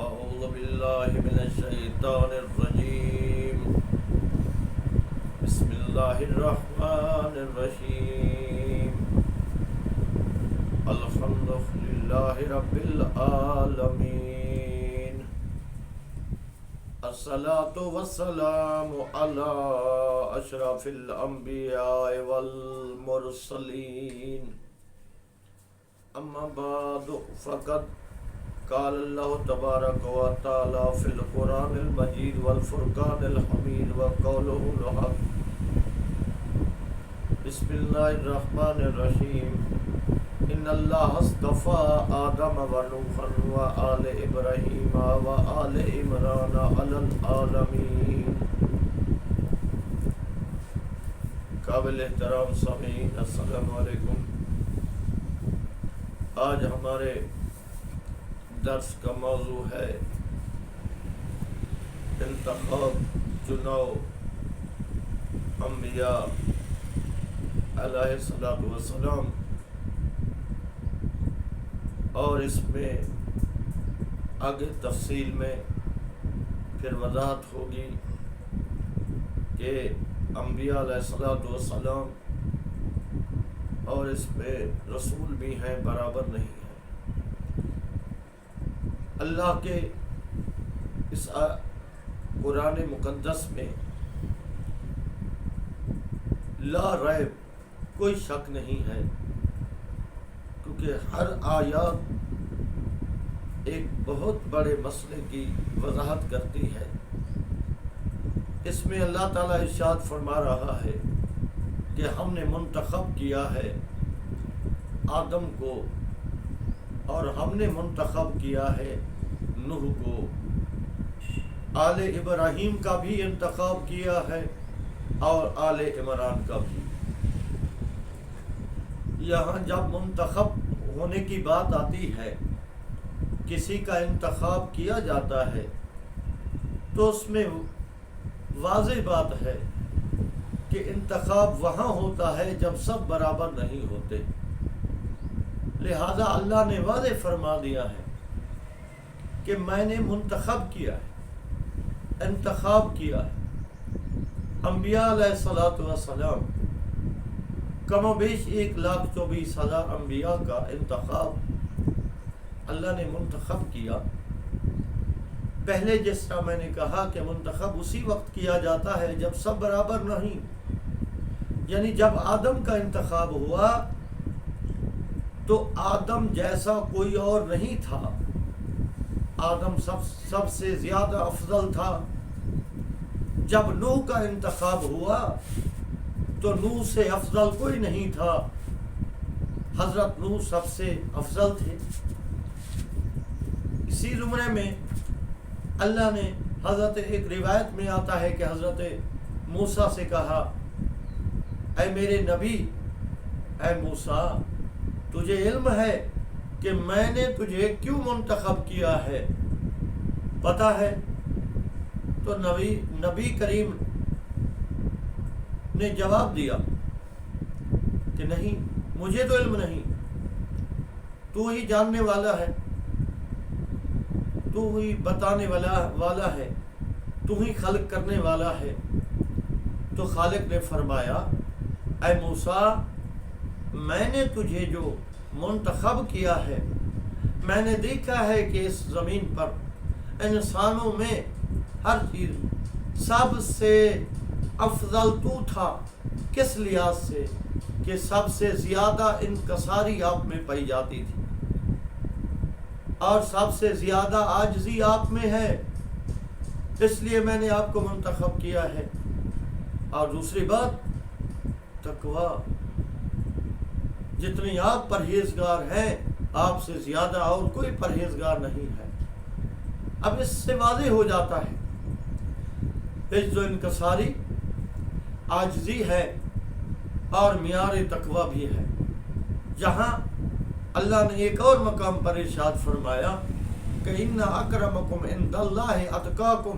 أعوذ بالله من الشيطان الرجيم. بسم الله الرحمن الرحيم. الحمد لله رب العالمين. الصلاة والسلام على أشرف الأنبياء والمرسلين. أما بعد فقد قال الله تبارك وتعالى في القرآن المجيد والفرقان الحميد وقوله الحق. بسم الله الرحمن الرحيم. إن الله اصطفى آدم ونوحا وآل إبراهيم وآل عمران على العالمين. قابل احترام سامعین السلام علیکم. آج ہمارے درس کا موضوع ہے انتخاب چناؤ انبیاء علیہ الصلوۃ والسلام، اور اس میں آگے تفصیل میں پھر وضاحت ہوگی کہ انبیاء علیہ الصلوۃ والسلام اور اس میں رسول بھی ہیں برابر نہیں ہیں. اللہ کے اس قرآن مقدس میں لا ریب کوئی شک نہیں ہے، کیونکہ ہر آیات ایک بہت بڑے مسئلے کی وضاحت کرتی ہے. اس میں اللہ تعالیٰ ارشاد فرما رہا ہے کہ ہم نے منتخب کیا ہے آدم کو، اور ہم نے منتخب کیا ہے نوح کو، آل ابراہیم کا بھی انتخاب کیا ہے اور آل عمران کا بھی. یہاں جب منتخب ہونے کی بات آتی ہے، کسی کا انتخاب کیا جاتا ہے، تو اس میں واضح بات ہے کہ انتخاب وہاں ہوتا ہے جب سب برابر نہیں ہوتے. لہذا اللہ نے واضح فرما دیا ہے کہ میں نے منتخب کیا ہے، انتخاب کیا ہے. انبیاء علیہ الصلوۃ والسلام کم و بیش 1,24,000 انبیاء کا انتخاب اللہ نے منتخب کیا. پہلے جس طرح میں نے کہا کہ منتخب اسی وقت کیا جاتا ہے جب سب برابر نہیں، یعنی جب آدم کا انتخاب ہوا تو آدم جیسا کوئی اور نہیں تھا. آدم سب سے زیادہ افضل تھا. جب نوح کا انتخاب ہوا تو نوح سے افضل کوئی نہیں تھا. حضرت نوح سب سے افضل تھے. اسی زمرے میں اللہ نے ایک روایت میں آتا ہے کہ حضرت موسیٰ سے کہا، اے میرے نبی، اے موسیٰ، تجھے علم ہے کہ میں نے تجھے کیوں منتخب کیا ہے؟ پتہ ہے؟ تو نبی کریم نے جواب دیا کہ نہیں، مجھے تو علم نہیں، تو ہی جاننے والا ہے، تو ہی بتانے والا ہے، تو ہی خلق کرنے والا ہے. تو خالق نے فرمایا، اے موسیٰ، میں نے تجھے جو منتخب کیا ہے، میں نے دیکھا ہے کہ اس زمین پر انسانوں میں ہر چیز سب سے افضل تو تھا. کس لحاظ سے؟ کہ سب سے زیادہ انکساری آپ میں پائی جاتی تھی اور سب سے زیادہ عاجزی آپ میں ہے، اس لیے میں نے آپ کو منتخب کیا ہے. اور دوسری بات تقویٰ، جتنے آپ پرہیزگار ہیں آپ سے زیادہ اور کوئی پرہیزگار نہیں ہے. اب اس سے واضح ہو جاتا ہے عجز و انکساری، عاجزی ہے اور معیار تقویٰ بھی ہے. جہاں اللہ نے ایک اور مقام پر ارشاد فرمایا کہ ان اکرمکم عند اللہ اتقاکم،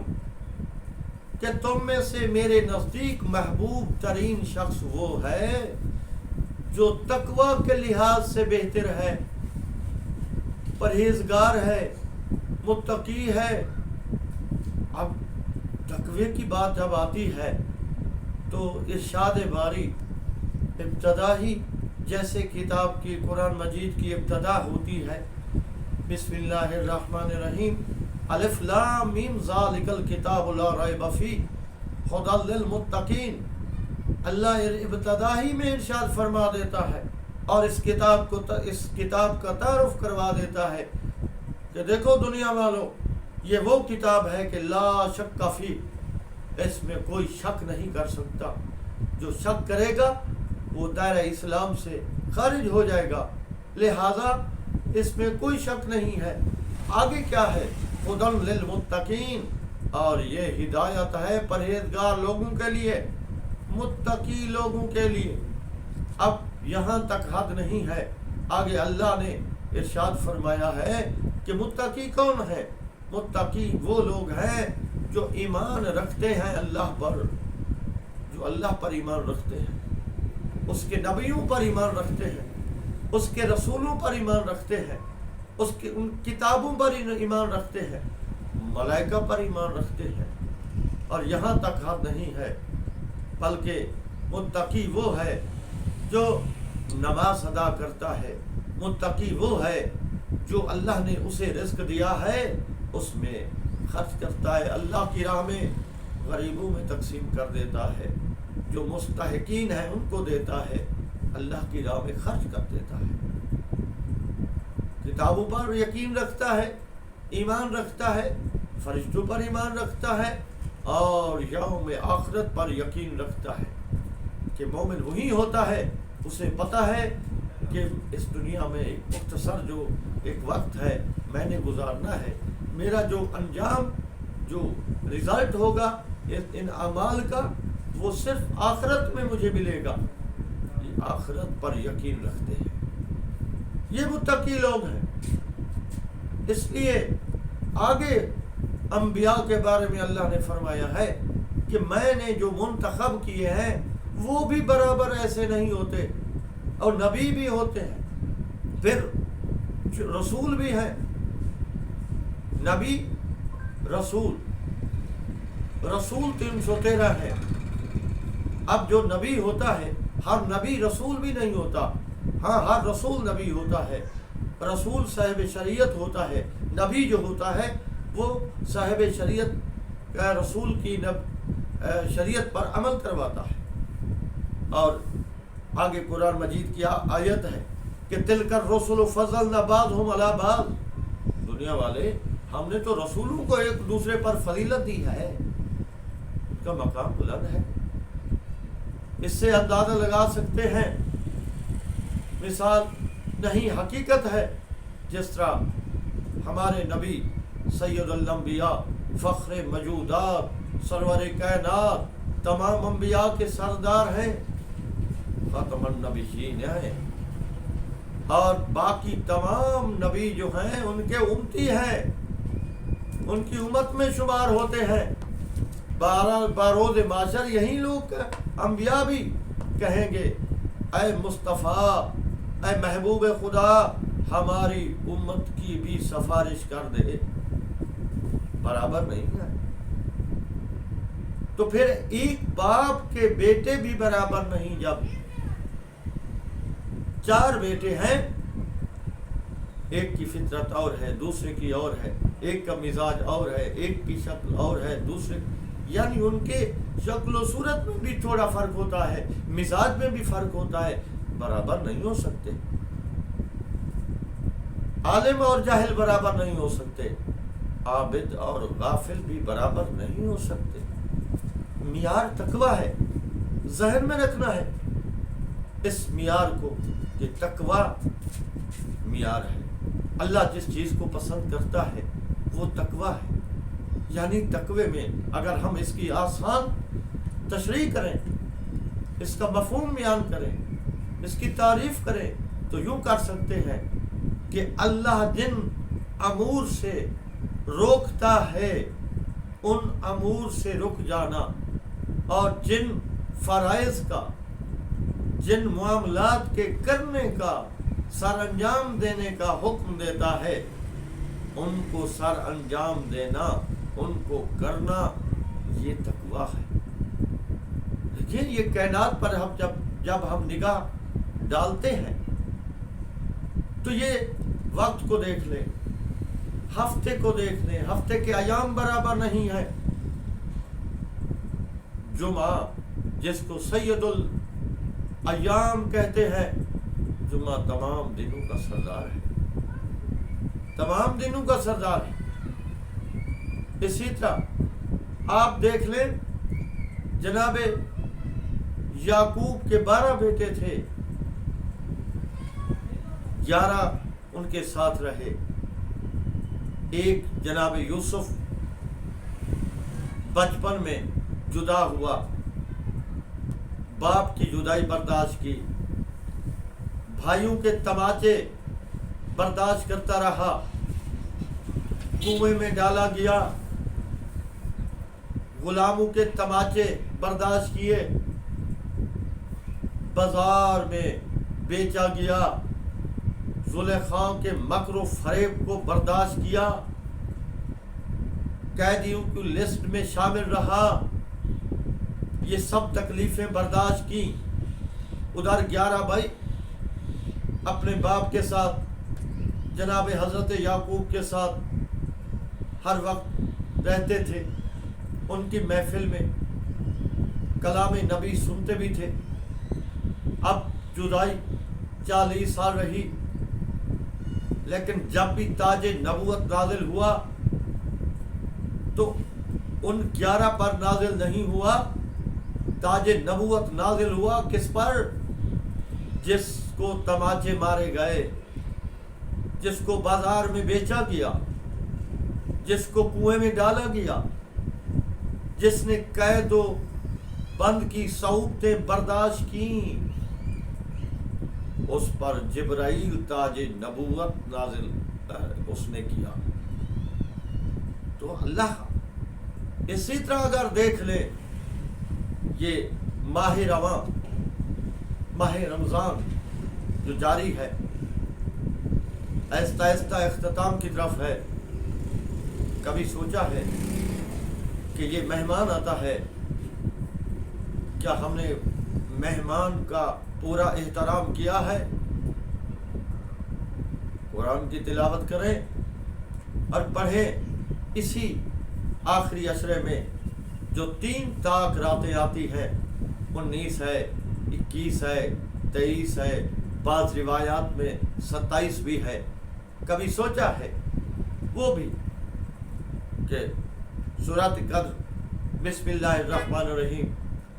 کہ تم میں سے میرے نزدیک محبوب ترین شخص وہ ہے جو تقویٰ کے لحاظ سے بہتر ہے، پرہیزگار ہے، متقی ہے۔ اب تقوی کی بات جب آتی ہے تو ارشاد باری ابتدا ہی جیسے کتاب کی قرآن مجید کی ابتدا ہوتی ہے، بسم اللہ الرحمن الرحیم، الف لام میم ذالک الکتاب لا ریب فیہ ھدی للمتقین۔ اللہ ابتدا ہی میں ارشاد فرما دیتا ہے اور اس کتاب کا تعارف کروا دیتا ہے کہ دیکھو دنیا والوں، یہ وہ کتاب ہے کہ لا شک فی، اس میں کوئی شک نہیں کر سکتا۔ جو شک کرے گا وہ دائرہ اسلام سے خارج ہو جائے گا، لہذا اس میں کوئی شک نہیں ہے۔ آگے کیا ہے؟ ھدی للمتقین، اور یہ ہدایت ہے پرہیزگار لوگوں کے لیے، متقی لوگوں کے لیے۔ اب یہاں تک حد نہیں ہے، آگے اللہ نے ارشاد فرمایا ہے کہ متقی کون ہے؟ متقی وہ لوگ ہیں جو ایمان رکھتے ہیں اللہ پر، جو اللہ پر ایمان رکھتے ہیں، اس کے نبیوں پر ایمان رکھتے ہیں، اس کے رسولوں پر ایمان رکھتے ہیں، ان کتابوں پر ایمان رکھتے ہیں، ملائکہ پر ایمان رکھتے ہیں۔ اور یہاں تک حد نہیں ہے، بلکہ متقی وہ ہے جو نماز ادا کرتا ہے، متقی وہ ہے جو اللہ نے اسے رزق دیا ہے اس میں خرچ کرتا ہے، اللہ کی راہ میں غریبوں میں تقسیم کر دیتا ہے، جو مستحقین ہیں ان کو دیتا ہے، اللہ کی راہ میں خرچ کر دیتا ہے، کتابوں پر یقین رکھتا ہے، ایمان رکھتا ہے، فرشتوں پر ایمان رکھتا ہے، اور یوم آخرت پر یقین رکھتا ہے کہ مومن وہی ہوتا ہے، اسے پتہ ہے کہ اس دنیا میں ایک مختصر جو ایک وقت ہے میں نے گزارنا ہے، میرا جو انجام، جو رزلٹ ہوگا ان اعمال کا، وہ صرف آخرت میں مجھے ملے گا۔ یہ آخرت پر یقین رکھتے ہیں، یہ متقی لوگ ہیں۔ اس لیے آگے انبیاء کے بارے میں اللہ نے فرمایا ہے کہ میں نے جو منتخب کیے ہیں وہ بھی برابر ایسے نہیں ہوتے، اور نبی بھی ہوتے ہیں، پھر رسول بھی ہیں، نبی رسول 313 ہے۔ اب جو نبی ہوتا ہے، ہر نبی رسول بھی نہیں ہوتا، ہاں ہر رسول نبی ہوتا ہے، رسول صاحب شریعت ہوتا ہے، نبی جو ہوتا ہے وہ صاحب شریعت رسول کی شریعت پر عمل کرواتا ہے۔ اور آگے قرآن مجید کی آیت ہے کہ تلک الرسل فضلنا بعضهم علی بعض، دنیا والے ہم نے تو رسولوں کو ایک دوسرے پر فضیلت دی ہے، ان کا مقام بلند ہے۔ اس سے اندازہ لگا سکتے ہیں، مثال نہیں حقیقت ہے، جس طرح ہمارے نبی سید الانبیاء، فخر موجودات، سرور کائنات، تمام انبیاء کے سردار ہیں، خاتم النبیین ہیں، اور باقی تمام نبی جو ہیں ان کے امتی ہیں، ان کی امت میں شمار ہوتے ہیں۔ بروز معاشر یہی لوگ انبیاء بھی کہیں گے اے مصطفیٰ، اے محبوب خدا، ہماری امت کی بھی سفارش کر دے، برابر نہیں ہے۔ تو پھر ایک باپ کے بیٹے بھی برابر نہیں، جب 4 بیٹے ہیں، ایک کی فطرت اور ہے، دوسرے کی اور ہے، ایک کا مزاج اور ہے، ایک کی شکل اور ہے، دوسرے، یعنی ان کے شکل و صورت میں بھی تھوڑا فرق ہوتا ہے، مزاج میں بھی فرق ہوتا ہے، برابر نہیں ہو سکتے۔ عالم اور جاہل برابر نہیں ہو سکتے، عابد اور غافل بھی برابر نہیں ہو سکتے۔ معیار تقوی ہے، ذہن میں رکھنا ہے اس معیار کو کہ تقوی معیار ہے۔ اللہ جس چیز کو پسند کرتا ہے وہ تقوی ہے، یعنی تقوی میں اگر ہم اس کی آسان تشریح کریں، اس کا مفہوم بیان کریں، اس کی تعریف کریں، تو یوں کر سکتے ہیں کہ اللہ جن امور سے روکتا ہے ان امور سے رک جانا، اور جن فرائض کا، جن معاملات کے کرنے کا، سر انجام دینے کا حکم دیتا ہے، ان کو سر انجام دینا، ان کو کرنا، یہ تقویٰ ہے۔ لیکن یہ کائنات پر ہم جب ہم نگاہ ڈالتے ہیں تو یہ وقت کو دیکھ لیں، ہفتے کو دیکھ لیں، ہفتے کے ایام برابر نہیں ہے۔ جمعہ جس کو سید الایام کہتے ہیں، جمعہ تمام دنوں کا سردار ہے، تمام دنوں کا سردار ہے۔ اسی طرح آپ دیکھ لیں، جناب یعقوب کے 12 بیٹے تھے، 11 ان کے ساتھ رہے، ایک جناب یوسف بچپن میں جدا ہوا، باپ کی جدائی برداشت کی، بھائیوں کے تماچے برداشت کرتا رہا، کنویں میں ڈالا گیا، غلاموں کے تماچے برداشت کیے، بازار میں بیچا گیا، زلیخا کے مکر و فریب کو برداشت کیا، قیدیوں کی لسٹ میں شامل رہا، یہ سب تکلیفیں برداشت کی۔ ادھر 11 بھائی اپنے باپ کے ساتھ، جناب حضرت یعقوب کے ساتھ ہر وقت رہتے تھے، ان کی محفل میں کلام نبی سنتے بھی تھے۔ اب جدائی 40 سال رہی، لیکن جب بھی تاج نبوت نازل ہوا تو ان 11 پر نازل نہیں ہوا، تاج نبوت نازل ہوا کس پر؟ جس کو تماچے مارے گئے، جس کو بازار میں بیچا گیا، جس کو کنویں میں ڈالا گیا، جس نے قید و بند کی صعوبتیں برداشت کی، اس پر جبرائیل تاج نبوت نازل اس نے کیا۔ تو اللہ اسی طرح اگر دیکھ لے، یہ ماہ رواں، ماہ رمضان جو جاری ہے، آہستہ آہستہ اختتام کی طرف ہے، کبھی سوچا ہے کہ یہ مہمان آتا ہے، کیا ہم نے مہمان کا پورا احترام کیا ہے؟ قرآن کی تلاوت کریں اور پڑھیں۔ اسی آخری عشرے میں جو 3 طاق راتیں آتی ہیں، 19 ہے، 21 ہے، 23 ہے، بعض روایات میں 27 بھی ہے، کبھی سوچا ہے وہ بھی کہ سورۃ قدر، بسم اللہ الرحمن الرحیم،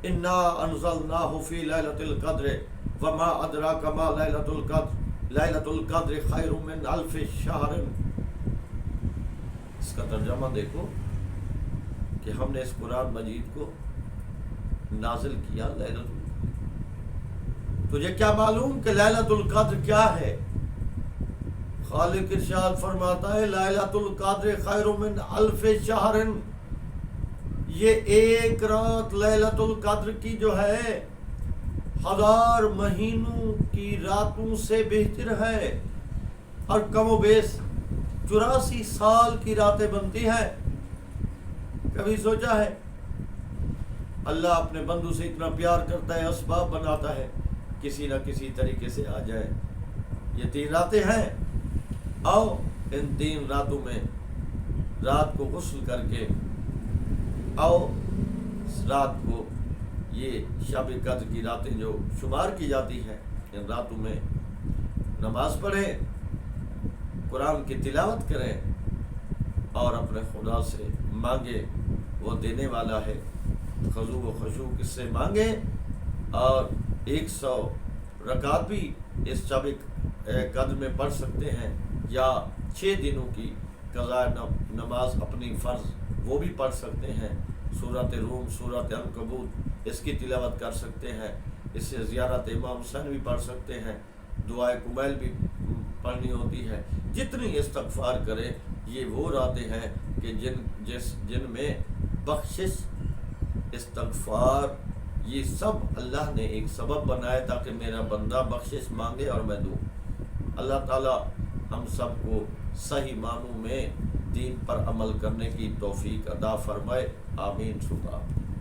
انا انزلناہ فی لیلۃ القدر وما ادراک ما لیلۃ القدر لیلۃ القدر خیر من الف شہر۔ اس کا ترجمہ دیکھو کہ ہم نے اس قرآن مجید کو نازل کیا لیلۃ القدر۔ تجھے کیا معلوم کہ لیلۃ القدر کیا ہے؟ خالق ارشاد فرماتا ہے لیلۃ القدر خیر من الف شہر، یہ ایک رات لیلۃ القدر کی جو ہے 1000 مہینوں کی راتوں سے بہتر ہے، اور کم و بیش 84 سال کی راتیں بنتی ہیں۔ کبھی سوچا ہے اللہ اپنے بندوں سے اتنا پیار کرتا ہے، اسباب بناتا ہے کسی نہ کسی طریقے سے آ جائے۔ یہ 3 راتیں ہیں، آؤ ان 3 راتوں میں رات کو غسل کر کے آؤ، رات کو یہ شب قدر کی راتیں جو شمار کی جاتی ہیں، ان راتوں میں نماز پڑھیں، قرآن کی تلاوت کریں اور اپنے خدا سے مانگیں، وہ دینے والا ہے۔ خضوع و خشوع کس سے مانگیں، اور 100 رکعت بھی اس شب قدر میں پڑھ سکتے ہیں، یا 6 دنوں کی قضاء نماز اپنی فرض وہ بھی پڑھ سکتے ہیں۔ سورۃ روم، سورۃ عنکبوت اس کی تلاوت کر سکتے ہیں، اس سے زیارت امام حسین بھی پڑھ سکتے ہیں، دعائے کمیل بھی پڑھنی ہوتی ہے۔ جتنی استغفار کرے، یہ وہ راتیں ہیں کہ جن میں بخشش، استغفار، یہ سب اللہ نے ایک سبب بنایا تاکہ میرا بندہ بخشش مانگے اور میں دوں۔ اللہ تعالیٰ ہم سب کو صحیح معنوں میں دین پر عمل کرنے کی توفیق عطا فرمائے، آمین ثم آمین۔